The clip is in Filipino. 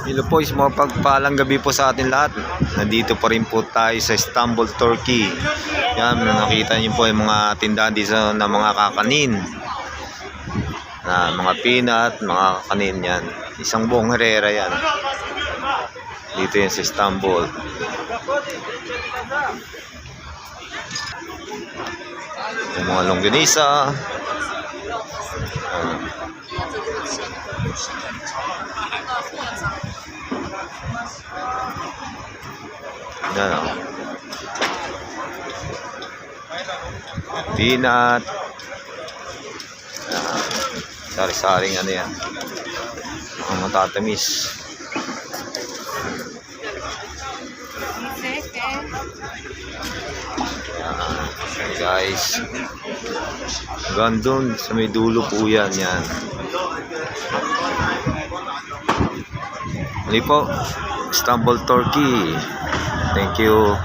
Hello po, mapagpalang gabi po sa atin lahat. Nandito pa rin po tayo sa Istanbul, Turkey. Yan, nakita niyo po yung mga tindahan dito na mga kakanin. Na mga peanut, mga kakanin yan. Isang buong herera yan. Dito yan sa Istanbul. Yung mga longganisa. Yan o. Peanut. Sari-saring ano yan. Mga matatamis. Yan guys. Gandun sa may dulo po yan. Yan. Muli po. Istanbul, Turkey. Thank you.